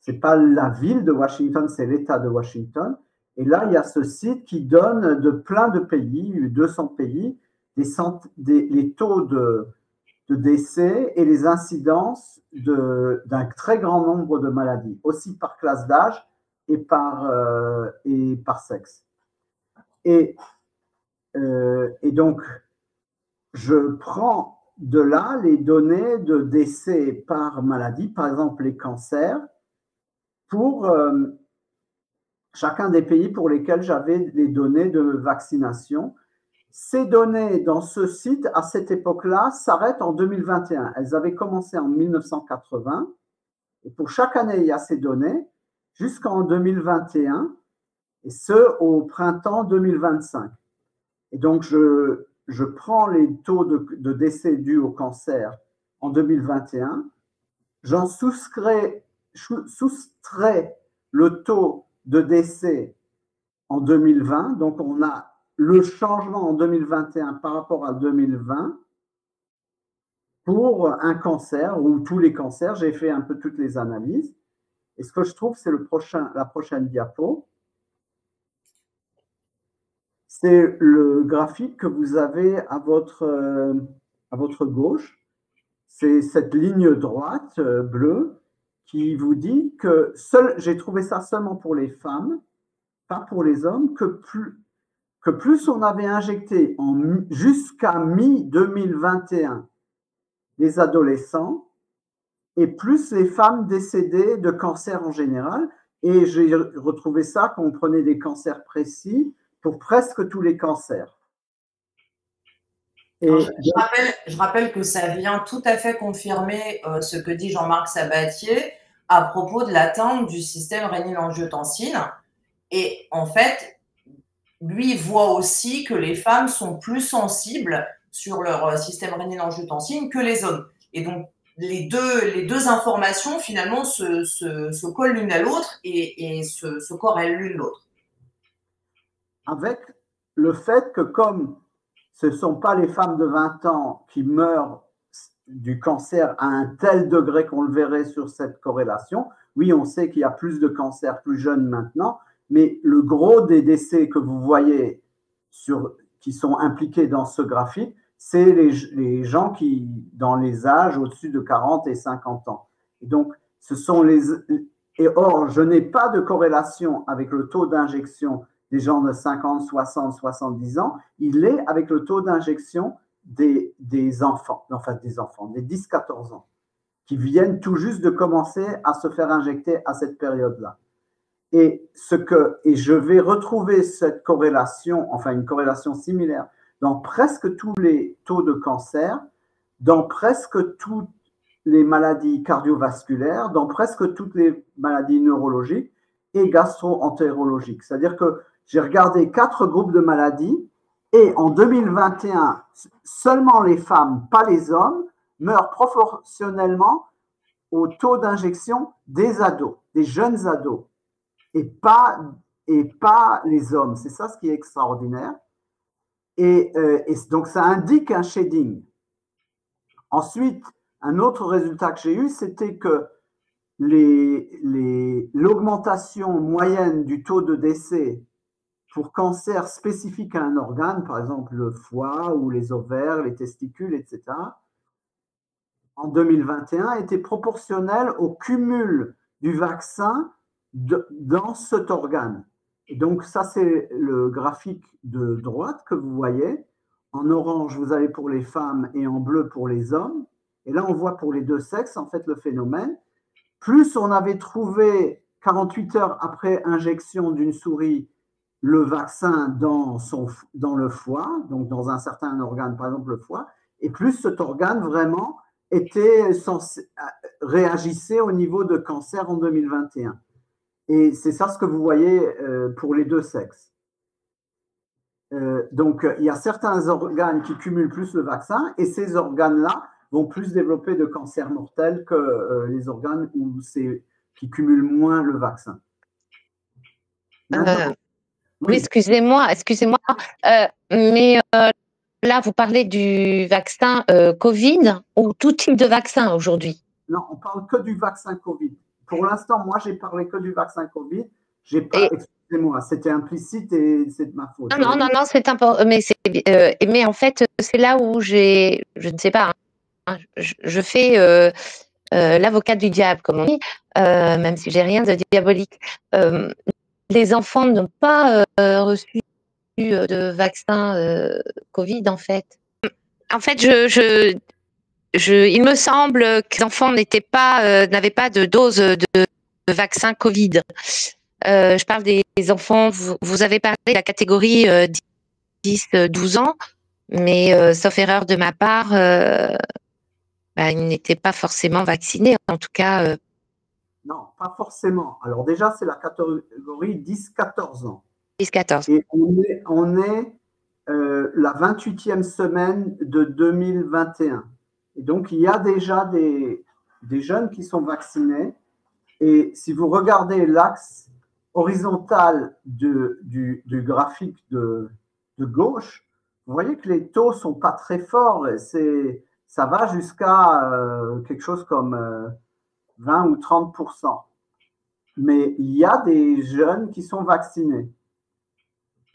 Ce n'est pas la ville de Washington, c'est l'État de Washington. Et là, il y a ce site qui donne de plein de pays, 200 pays, les taux de décès et les incidences d'un très grand nombre de maladies, aussi par classe d'âge et par sexe. Et donc, je prends de là les données de décès par maladie, par exemple les cancers, pour chacun des pays pour lesquels j'avais les données de vaccination. Ces données dans ce site, à cette époque-là, s'arrêtent en 2021. Elles avaient commencé en 1980. Et pour chaque année, il y a ces données jusqu'en 2021, et ce, au printemps 2025. Et donc, je prends les taux de décès dus au cancer en 2021, j'en soustrais le taux de décès en 2020, donc on a le changement en 2021 par rapport à 2020 pour un cancer ou tous les cancers. J'ai fait un peu toutes les analyses. Et ce que je trouve, c'est la prochaine diapo. C'est le graphique que vous avez à votre gauche. C'est cette ligne droite bleue qui vous dit que j'ai trouvé ça seulement pour les femmes, pas pour les hommes, que plus on avait injecté jusqu'à mi-2021 les adolescents, et plus les femmes décédaient de cancer en général. Et j'ai retrouvé ça quand on prenait des cancers précis pour presque tous les cancers. Et je rappelle que ça vient tout à fait confirmer ce que dit Jean-Marc Sabatier à propos de l'atteinte du système rénine-angiotensine. Et en fait, lui voit aussi que les femmes sont plus sensibles sur leur système rénine-angiotensine que les hommes. Et donc, les deux informations, finalement, se collent l'une à l'autre et se corrèlent l'une l'autre. Avec le fait que comme ce ne sont pas les femmes de 20 ans qui meurent du cancer à un tel degré qu'on le verrait sur cette corrélation, oui, on sait qu'il y a plus de cancers plus jeunes maintenant, mais le gros des décès que vous voyez qui sont impliqués dans ce graphique, c'est les gens qui, dans les âges au-dessus de 40 et 50 ans. Et donc, or, je n'ai pas de corrélation avec le taux d'injection des gens de 50, 60, 70 ans. Il est avec le taux d'injection des enfants, enfin des 10-14 ans, qui viennent tout juste de commencer à se faire injecter à cette période-là. Et je vais retrouver cette corrélation, enfin une corrélation similaire dans presque tous les taux de cancer, dans presque toutes les maladies cardiovasculaires, dans presque toutes les maladies neurologiques et gastro-entérologiques. C'est-à-dire que j'ai regardé 4 groupes de maladies et en 2021, seulement les femmes, pas les hommes, meurent proportionnellement au taux d'injection des ados, des jeunes ados, et pas les hommes. C'est ça ce qui est extraordinaire. Et donc, ça indique un shading. Ensuite, un autre résultat que j'ai eu, c'était que l'augmentation moyenne du taux de décès pour cancer spécifique à un organe, par exemple le foie ou les ovaires, les testicules, etc., en 2021 était proportionnel au cumul du vaccin dans cet organe. Et donc ça, c'est le graphique de droite que vous voyez. En orange, vous avez pour les femmes et en bleu pour les hommes. Et là, on voit pour les deux sexes, en fait, le phénomène. Plus on avait trouvé 48 heures après injection d'une souris le vaccin dans le foie, donc dans un certain organe, par exemple le foie, et plus cet organe vraiment réagissait au niveau de cancer en 2021. Et c'est ça ce que vous voyez pour les deux sexes. Donc, il y a certains organes qui cumulent plus le vaccin et ces organes-là vont plus développer de cancer mortel que les organes qui cumulent moins le vaccin. Oui, excusez-moi. Mais là, vous parlez du vaccin Covid ou tout type de vaccin aujourd'hui? Non, on parle que du vaccin Covid. Pour l'instant, moi, j'ai parlé que du vaccin Covid. J'ai pas, excusez-moi, c'était implicite et c'est de ma faute. Non, c'est important. Mais en fait, c'est là où je ne sais pas, hein, je fais l'avocat du diable, comme on dit, même si j'ai rien de diabolique. Les enfants n'ont pas reçu de vaccin Covid, en fait. En fait, il me semble que les enfants n'avaient pas de dose de vaccin Covid. Je parle des enfants, vous avez parlé de la catégorie 10-12 ans, mais sauf erreur de ma part, ils n'étaient pas forcément vaccinés, en tout cas. Non, pas forcément. Alors déjà, c'est la catégorie 10-14 ans. 10-14. Et on est la 28e semaine de 2021. Et donc, il y a déjà des jeunes qui sont vaccinés. Et si vous regardez l'axe horizontal du graphique de gauche, vous voyez que les taux ne sont pas très forts. Ça va jusqu'à quelque chose comme 20 ou 30%. Mais il y a des jeunes qui sont vaccinés.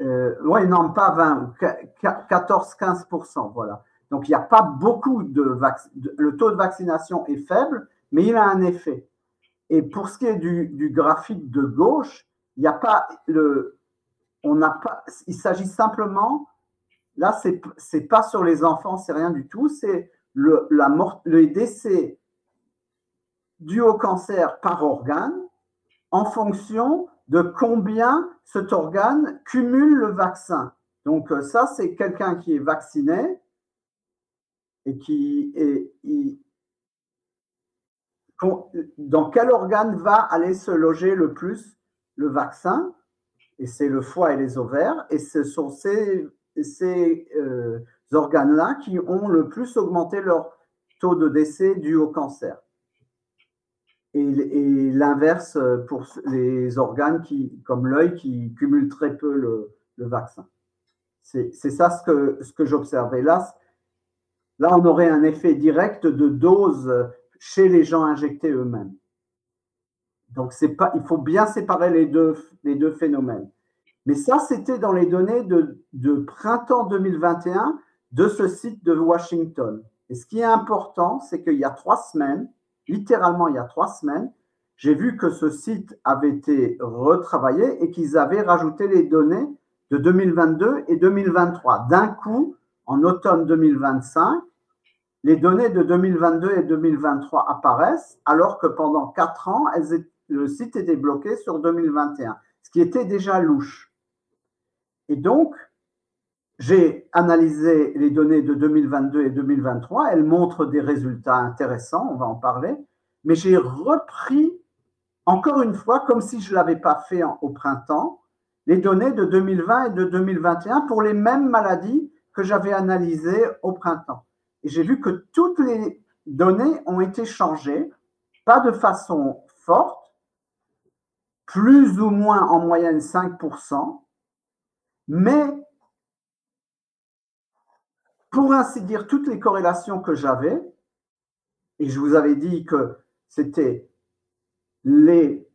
Oui, non, pas 20, 14-15%, voilà. Donc, il n'y a pas beaucoup le taux de vaccination est faible, mais il a un effet. Et pour ce qui est du graphique de gauche, il n'y a pas il s'agit simplement, là, c'est pas sur les enfants, c'est rien du tout, c'est le décès dû au cancer par organe en fonction de combien cet organe cumule le vaccin. Donc ça, c'est quelqu'un qui est vacciné et dans quel organe va aller se loger le plus le vaccin? Et c'est le foie et les ovaires. Et ce sont ces organes-là qui ont le plus augmenté leur taux de décès dû au cancer. Et l'inverse pour les organes comme l'œil qui cumulent très peu le vaccin. C'est ça ce que j'observais. Là, on aurait un effet direct de dose chez les gens injectés eux-mêmes. Donc, il faut bien séparer les deux phénomènes. Mais ça, c'était dans les données de printemps 2021 de ce site de Washington. Et ce qui est important, c'est qu'il y a 3 semaines, littéralement il y a 3 semaines, j'ai vu que ce site avait été retravaillé et qu'ils avaient rajouté les données de 2022 et 2023. D'un coup, en automne 2025, les données de 2022 et 2023 apparaissent, alors que pendant 4 ans, le site était bloqué sur 2021, ce qui était déjà louche. Et donc, j'ai analysé les données de 2022 et 2023, elles montrent des résultats intéressants, on va en parler, mais j'ai repris, encore une fois, comme si je ne l'avais pas fait au printemps, les données de 2020 et de 2021 pour les mêmes maladies que j'avais analysées au printemps. Et j'ai vu que toutes les données ont été changées, pas de façon forte, plus ou moins en moyenne 5%, mais pour ainsi dire, toutes les corrélations que j'avais, et je vous avais dit que c'était les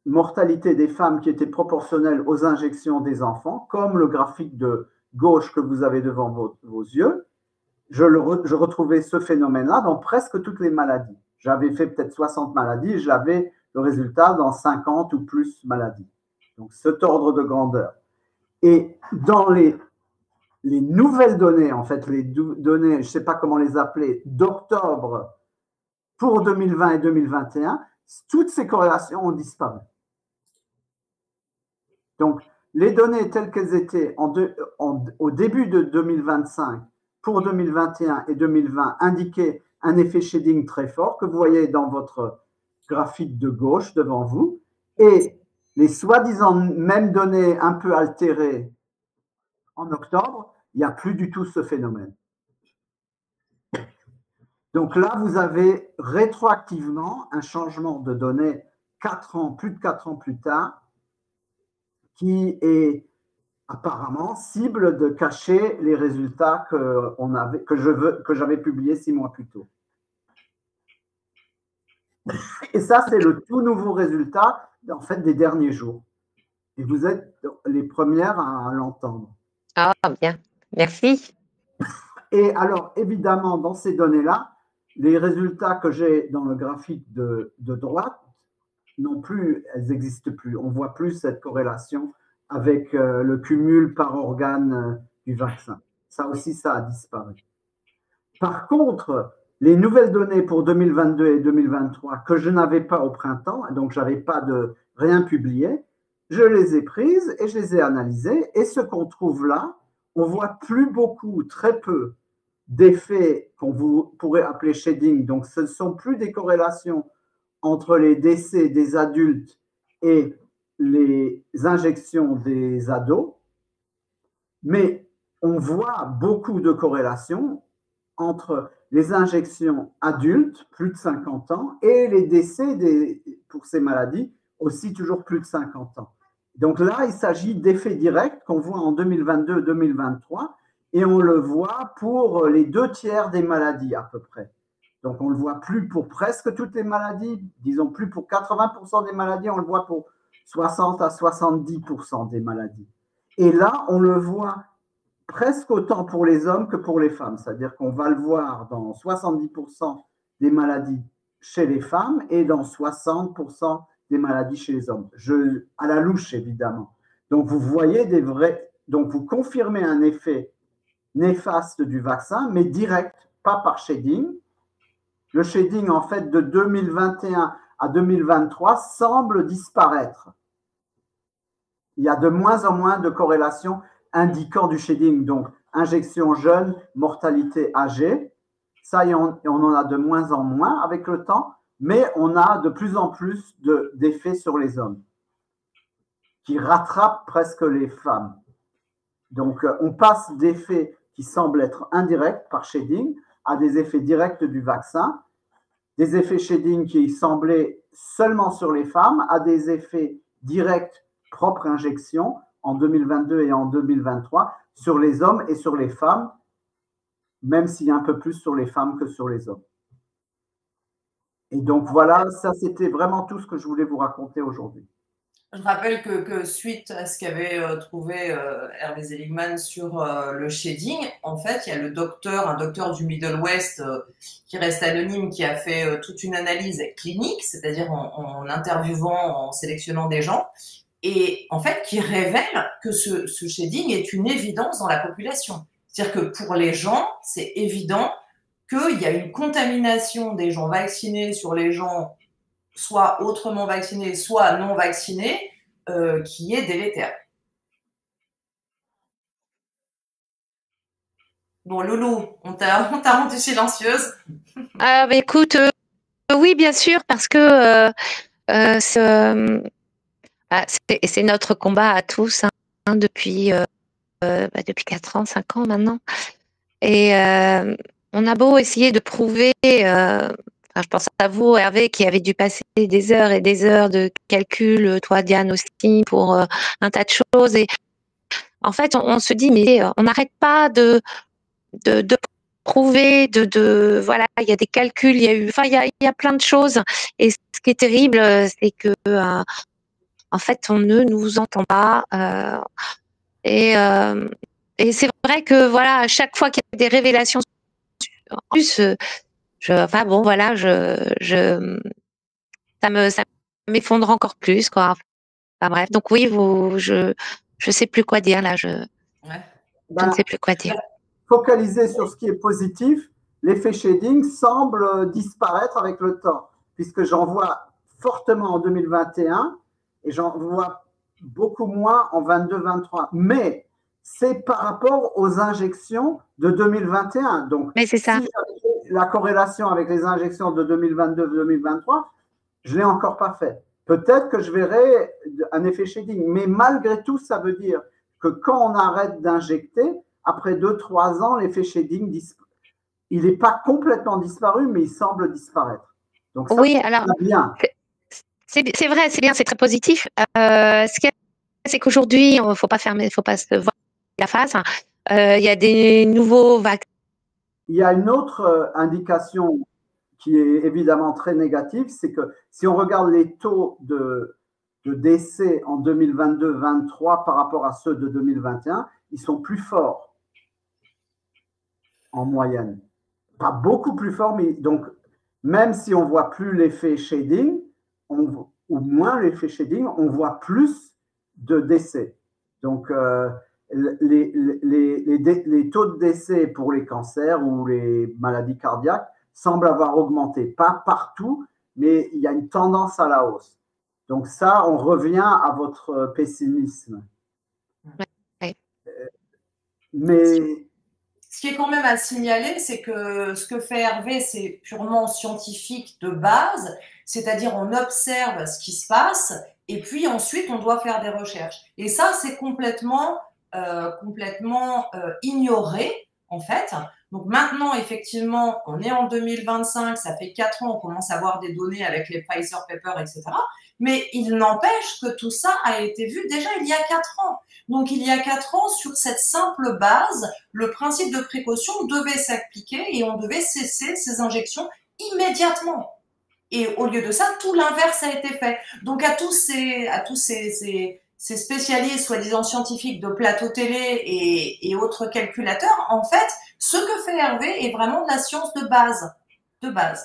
mortalités des femmes qui étaient proportionnelles aux injections des enfants, comme le graphique de gauche que vous avez devant vos yeux, je retrouvais ce phénomène-là dans presque toutes les maladies. J'avais fait peut-être 60 maladies et j'avais le résultat dans 50 ou plus maladies. Donc, cet ordre de grandeur. Et dans les nouvelles données, en fait, les données, je ne sais pas comment les appeler, d'octobre pour 2020 et 2021, toutes ces corrélations ont disparu. Donc, les données telles qu'elles étaient au début de 2025 pour 2021 et 2020 indiquaient un effet shading très fort que vous voyez dans votre graphique de gauche devant vous. Et les soi-disant mêmes données un peu altérées en octobre, il n'y a plus du tout ce phénomène. Donc là, vous avez rétroactivement un changement de données 4 ans, plus de 4 ans plus tard, qui est apparemment cible de cacher les résultats que j'avais publiés 6 mois plus tôt. Et ça, c'est le tout nouveau résultat, en fait, des derniers jours. Et vous êtes les premières à l'entendre. Ah, bien. Merci. Et alors, évidemment, dans ces données-là, les résultats que j'ai dans le graphique de droite non plus, elles n'existent plus. On ne voit plus cette corrélation avec le cumul par organe du vaccin. Ça aussi, ça a disparu. Par contre, les nouvelles données pour 2022 et 2023 que je n'avais pas au printemps, donc je n'avais pas de rien publié, je les ai prises et je les ai analysées. Et ce qu'on trouve là, on voit plus beaucoup, très peu d'effets qu'on pourrait appeler shading. Donc, ce ne sont plus des corrélations entre les décès des adultes et les injections des ados, mais on voit beaucoup de corrélations entre les injections adultes, plus de 50 ans, et les décès pour ces maladies, aussi toujours plus de 50 ans. Donc là, il s'agit d'effets directs qu'on voit en 2022-2023, et on le voit pour les 2/3 des maladies à peu près. Donc, on ne le voit plus pour presque toutes les maladies, disons plus pour 80% des maladies, on le voit pour 60 à 70% des maladies. Et là, on le voit presque autant pour les hommes que pour les femmes, c'est-à-dire qu'on va le voir dans 70% des maladies chez les femmes et dans 60% des maladies chez les hommes. À la louche, évidemment. Donc, vous voyez donc vous confirmez un effet néfaste du vaccin, mais direct, pas par shading. Le shading, en fait, de 2021 à 2023 semble disparaître. Il y a de moins en moins de corrélations indiquant du shading. Donc, injection jeune, mortalité âgée. Ça, on en a de moins en moins avec le temps, mais on a de plus en plus d'effets sur les hommes qui rattrapent presque les femmes. Donc, on passe d'effets qui semblent être indirects par shading à des effets directs du vaccin, des effets shading qui semblaient seulement sur les femmes, à des effets directs propre injection en 2022 et en 2023 sur les hommes et sur les femmes, même s'il y a un peu plus sur les femmes que sur les hommes. Et donc voilà, ça c'était vraiment tout ce que je voulais vous raconter aujourd'hui. Je rappelle que suite à ce qu'avait trouvé Hervé Seligman sur le shading, en fait, il y a un docteur du Middle West qui reste anonyme, qui a fait toute une analyse clinique, c'est-à-dire en interviewant, en sélectionnant des gens, et en fait qui révèle que ce shading est une évidence dans la population. C'est-à-dire que pour les gens, c'est évident qu'il y a une contamination des gens vaccinés sur les gens soit autrement vaccinés, soit non vaccinés, qui est délétère. Bon, Loulou, on t'a rendu silencieuse. Ah, bah, écoute, oui, bien sûr, parce que c'est notre combat à tous, hein, depuis 4 ans, 5 ans maintenant. Et on a beau essayer de prouver, je pense à vous, Hervé, qui avez dû passer des heures et des heures de calcul, toi, Diane aussi, pour un tas de choses. Et en fait, on se dit, mais on n'arrête pas de prouver, voilà, il y a des calculs, il y a plein de choses. Et ce qui est terrible, c'est que en fait, on ne nous entend pas. Et c'est vrai que voilà, à chaque fois qu'il y a des révélations, en plus, enfin bon, voilà, ça m'effondre encore plus, quoi. Enfin bref, donc oui, je sais plus quoi dire là, je ne sais plus quoi dire. Focaliser sur ce qui est positif, l'effet shading semble disparaître avec le temps, puisque j'en vois fortement en 2021 et j'en vois beaucoup moins en 22-23. Mais c'est par rapport aux injections de 2021. Donc, mais c'est ça. Si j'avais la corrélation avec les injections de 2022-2023, je ne l'ai encore pas fait. Peut-être que je verrai un effet shading, mais malgré tout, ça veut dire que quand on arrête d'injecter, après 2-3 ans, l'effet shading, il n'est pas complètement disparu, mais il semble disparaître. Donc ça, oui, alors, bien. C'est vrai, c'est bien, c'est très positif. Ce qu'il y a, c'est qu'aujourd'hui, il ne faut pas se voir la face. Il y a des nouveaux vaccins. Il y a une autre indication qui est évidemment très négative, c'est que si on regarde les taux de décès en 2022-23 par rapport à ceux de 2021, ils sont plus forts en moyenne. Pas beaucoup plus forts, mais donc même si on ne voit plus l'effet shading, ou moins l'effet shading, on voit plus de décès. Donc, les taux de décès pour les cancers ou les maladies cardiaques semblent avoir augmenté. Pas partout, mais il y a une tendance à la hausse. Donc ça, on revient à votre pessimisme. Ouais. Mais ce qui est quand même à signaler, c'est que ce que fait Hervé, c'est purement scientifique de base, c'est-à-dire on observe ce qui se passe et puis ensuite on doit faire des recherches. Et ça, c'est complètement ignoré en fait. Donc maintenant, effectivement, on est en 2025, ça fait 4 ans, on commence à avoir des données avec les Pfizer Papers, etc. Mais il n'empêche que tout ça a été vu déjà il y a 4 ans. Donc il y a 4 ans, sur cette simple base, le principe de précaution devait s'appliquer et on devait cesser ces injections immédiatement. Et au lieu de ça, tout l'inverse a été fait. Donc à tous ces spécialistes, soi-disant scientifiques de plateau télé et autres calculateurs, en fait, ce que fait Hervé est vraiment de la science de base. De base.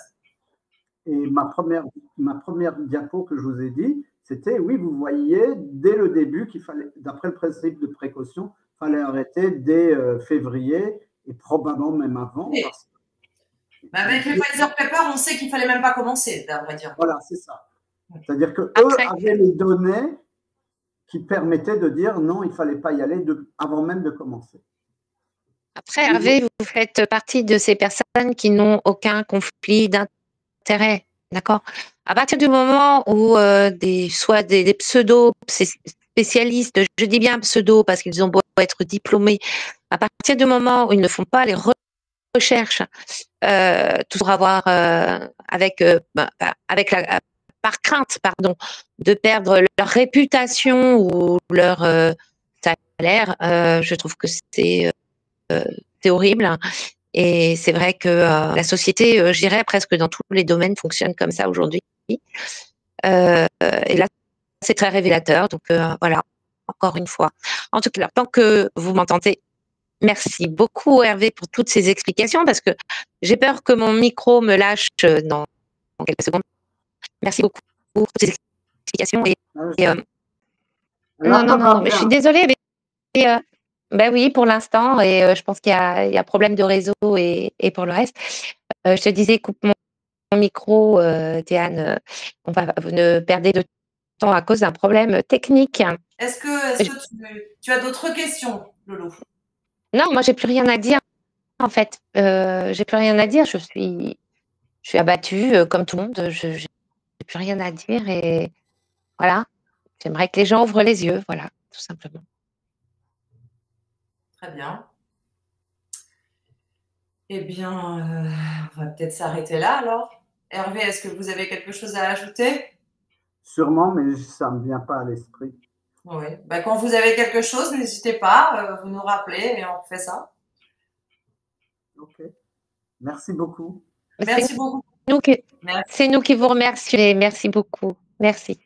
Et ma première diapo que je vous ai dit, c'était, oui, vous voyez dès le début qu'il fallait, d'après le principe de précaution, il fallait arrêter dès février et probablement même avant. Oui. Avec les Pfizer Papers, on sait qu'il ne fallait même pas commencer, à vrai dire. Voilà, c'est ça. C'est-à-dire qu'eux avaient les données qui permettaient de dire non, il ne fallait pas y aller avant même de commencer. Après, Hervé, vous faites partie de ces personnes qui n'ont aucun conflit d'intérêt, d'accord? À partir du moment où soit des pseudo-spécialistes, je dis bien pseudo parce qu'ils ont beau être diplômés, à partir du moment où ils ne font pas les recherches, toujours avoir par crainte, pardon, de perdre leur réputation ou leur salaire, je trouve que c'est horrible. Et c'est vrai que la société, je dirais presque dans tous les domaines, fonctionne comme ça aujourd'hui. Et là, c'est très révélateur. Donc voilà, encore une fois. En tout cas, tant que vous m'entendez, merci beaucoup Hervé pour toutes ces explications parce que j'ai peur que mon micro me lâche dans quelques secondes. Merci beaucoup pour toutes ces explications. Non, mais je suis désolée, mais Ben oui, pour l'instant, et je pense qu'il y a problème de réseau et pour le reste. Je te disais, coupe mon micro, Diane. Vous ne perdez de temps à cause d'un problème technique. Est-ce que tu as d'autres questions, Lolo? Non, moi, j'ai plus rien à dire, en fait. J'ai plus rien à dire. Je suis abattue, comme tout le monde. J'ai plus rien à dire et voilà. J'aimerais que les gens ouvrent les yeux, voilà, tout simplement. Très bien. Eh bien, on va peut-être s'arrêter là alors. Hervé, est-ce que vous avez quelque chose à ajouter? Sûrement, mais ça ne me vient pas à l'esprit. Oui. Ben, quand vous avez quelque chose, n'hésitez pas, vous nous rappelez et on fait ça. Ok. Merci beaucoup. Merci beaucoup. Nous qui- Merci. C'est nous qui vous remercions. Merci beaucoup. Merci.